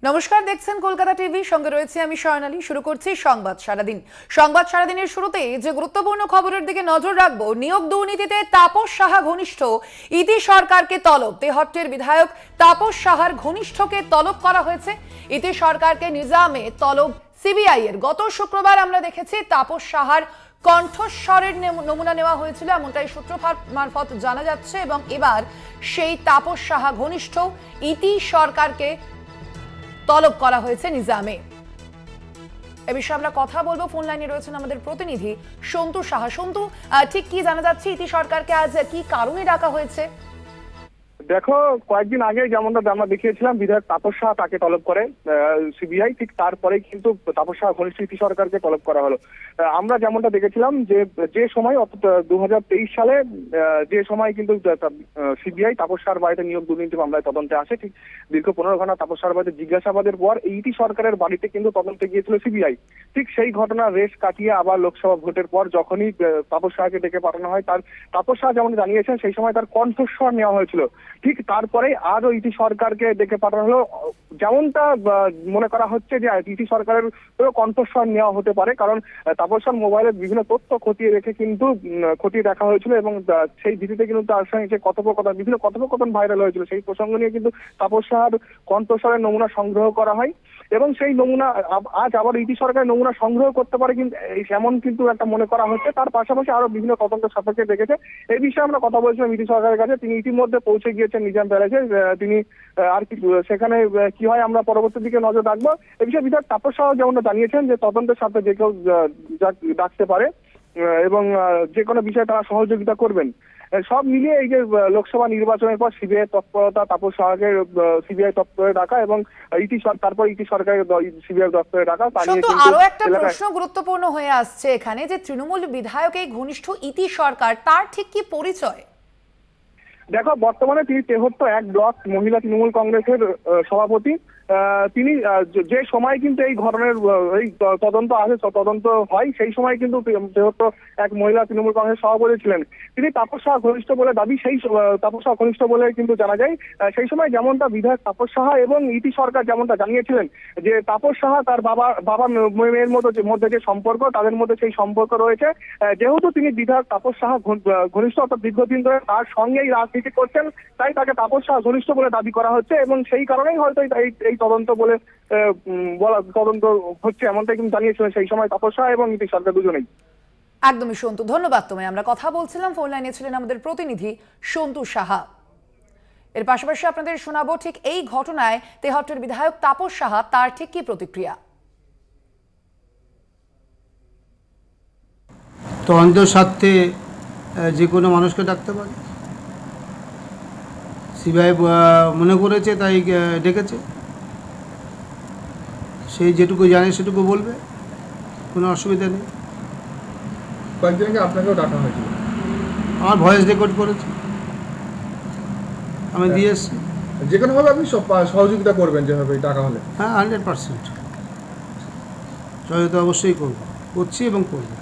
নমস্কার, দেখছেন কলকাতা টিভি, সঙ্গে রয়েছে আমি শয়নালী। শুরু করছি সংবাদ সারাদিন। সংবাদ সারাদিনের শুরুতে যে গুরুত্বপূর্ণ খবরের দিকে নজর রাখবো, নিয়োগ দুর্নীতিতে তাপস সাহা ঘনিষ্ঠ ইতি সরকারকে তলব। তেহট্টের বিধায়ক তাপস সাহার ঘনিষ্ঠকে তলব করা হয়েছে। ইতি সরকারকে নিজামে তলব সিবিআই এর। গত শুক্রবার আমরা দেখেছি তাপস সাহার কণ্ঠস্বরের নমুনা নেওয়া হয়েছিল, এমনটাই সূত্র মারফত জানা যাচ্ছে, এবং এবার সেই তাপস সাহা ঘনিষ্ঠ ইতি সরকারকে তলব করা হয়েছে নিজামে। এ বিষয়ে আমরা কথা বলবো। ফোন লাইনে রয়েছেন আমাদের প্রতিনিধি সন্তু সাহা। সন্তু, ঠিক কি জানা যাচ্ছে, ইতি সরকারকে আজ কি কারণে ডাকা হয়েছে? দেখো, কয়েকদিন আগে যেমনটা আমরা দেখিয়েছিলাম, বিধায়ক তাপস সাহা তাকে তলব করে সিবিআই, ঠিক তারপরে কিন্তু তাপস সাহা ঘনিষ্ঠ ইতি সরকারকে তলব করা হলো। আমরা যেমনটা দেখেছিলাম যে সময় 2023 সালে যে সময় কিন্তু সিবিআই তাপস সাহার বাড়িতে নিয়োগ দুর্নীতি মামলায় তদন্তে আসে, ঠিক দীর্ঘ 15 ঘন্টা তাপস সাহার বাড়িতে জিজ্ঞাসাবাদের পর এই ইতি সরকারের বাড়িতে কিন্তু তদন্তে গিয়েছিল সিবিআই। ঠিক সেই ঘটনার রেশ কাটিয়ে আবার লোকসভা ভোটের পর যখনই তাপস সাহাকে ডেকে পাঠানো হয়, তাপস সাহা যেমন জানিয়েছেন সেই সময় তার কণ্ঠস্বর নেওয়া হয়েছিল। ঠিক তারপরে আরও ইতি সরকারকে ডেকে পাঠানো হলো। যেমনটা মনে করা হচ্ছে যে ইতি সরকারের কণ্ঠস্বর নেওয়া হতে পারে, কারণ তাপসের মোবাইলের বিভিন্ন তথ্য খতিয়ে দেখা হয়েছিল, এবং সেই ভিত্তিতে কিন্তু তার সঙ্গে যে বিভিন্ন কথোপকথন ভাইরাল হয়েছিল, সেই প্রসঙ্গ নিয়ে কিন্তু তাপস সাহার কণ্ঠস্বরের নমুনা সংগ্রহ করা হয়, এবং সেই নমুনা আজ আবার ইতি সরকারের নমুনা সংগ্রহ করতে পারে কিন্তু এমন কিন্তু একটা মনে করা হচ্ছে। তার পাশাপাশি আরো বিভিন্ন তদন্ত সাপেক্ষে দেখেছে। এই বিষয়ে আমরা কথা বলছিলাম ইতি সরকারের কাছে। তিনি ইতিমধ্যে পৌঁছে গিয়েছেন নিজাম প্যালেসে। তিনি আর কি সেখানে কি হয় আমরা পরবর্তী দিকে নজর রাখবো। এই বিষয়ে বিধায়ক তাপস সাহা যেমনটা জানিয়েছেন যে তদন্তের সাথে যে কেউ ডাকতে পারে এবং যে কোনো বিষয়ে তারা সহযোগিতা করবেন। সব মিলিয়ে এই যে লোকসভা নির্বাচনের পর সিবিআই তৎপরতা, তাপস সাহাকে সিবিআই দপ্তরে ডাকা এবং তারপর ইতি সরকারের সিবিআই দপ্তরে ডাকা। আরো একটা প্রশ্ন গুরুত্বপূর্ণ হয়ে আসছে এখানে, যে তৃণমূল বিধায়ক এই ঘনিষ্ঠ ইতি সরকার, তার ঠিক কি পরিচয়? দেখো, বর্তমানে তিনি তেহট্ট 1 ব্লক মহিলা তৃণমূল কংগ্রেসের সভাপতি। তিনি যে সময় কিন্তু এই ধরনের এই তদন্ত হয়, সেই সময় কিন্তু তেহট্ট 1 মহিলা তৃণমূল কংগ্রেস সভাপতি ছিলেন। তিনি তাপস সাহা ঘনিষ্ঠ বলে দাবি, সেই তাপস সাহা ঘনিষ্ঠ বলে কিন্তু জানা যায়। সেই সময় যেমনটা বিধায়ক তাপস সাহা এবং ইতি সরকার যেমনটা জানিয়েছিলেন যে তাপস সাহা তার বাবা মেয়ের মধ্যে যে সম্পর্ক, তাদের মধ্যে সেই সম্পর্ক রয়েছে। যেহেতু তিনি বিধায়ক তাপস সাহা ঘনিষ্ঠ, অর্থাৎ দীর্ঘদিন ধরে তার সঙ্গেই রাজনীতি করছেন, তাই তাকে তাপস সাহা ঘনিষ্ঠ বলে দাবি করা হচ্ছে, এবং সেই কারণেই হয়তো এই তদন্ত হচ্ছে, এমনটাই কিন্তু জানিয়েছিলেন সেই সময় তাপস সাহা এবং ইতি সরকার দুজনেই। একদমই সন্তু, ধন্যবাদ তোমায়। আমরা কথা বলছিলাম, ফোন লাইনে ছিলেন আমাদের প্রতিনিধি সন্তু সাহা। এর পাশাপাশি আপনাদের শোনাবো ঠিক এই ঘটনায় তেহট্টের বিধায়ক তাপস সাহা, তার ঠিক কি প্রতিক্রিয়া। তদন্তের স্বার্থে যে কোনো মানুষকে ডাকতে পারে, সিবিআই মনে করেছে তাই ডেকেছে। সেই যেটুকু জানে সেটুকু বলবে, কোনো অসুবিধা নেই। কয়েকদিন আগে আপনাকেও ডাকা হয়েছিল, আমার ভয়েস রেকর্ড করেছি, আমি দিয়ে এসছি। যে কোনোভাবে আপনি সহযোগিতা করবেন যেভাবে ডাকা হলে? হ্যাঁ, 100% সহযোগিতা অবশ্যই করছি এবং করবো।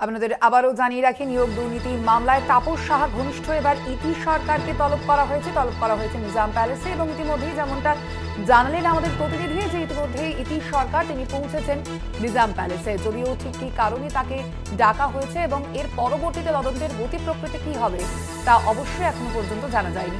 আপনাদের আবারও জানিয়ে রাখি, নিয়োগ দুর্নীতি মামলায় তাপস সাহা ঘনিষ্ঠ এবার ইতি সরকারকে তলব করা হয়েছে নিজাম প্যালেসে, এবং ইতিমধ্যেই যেমনটা জানালেন আমাদের প্রতিনিধি যে ইতিমধ্যেই ইতি সরকার তিনি পৌঁছেছেন নিজাম প্যালেসে। যদিও ঠিক কি কারণে তাকে ডাকা হয়েছে এবং এর পরবর্তীতে তদন্তের গতি প্রকৃতি কি হবে তা অবশ্যই এখনো পর্যন্ত জানা যায়নি।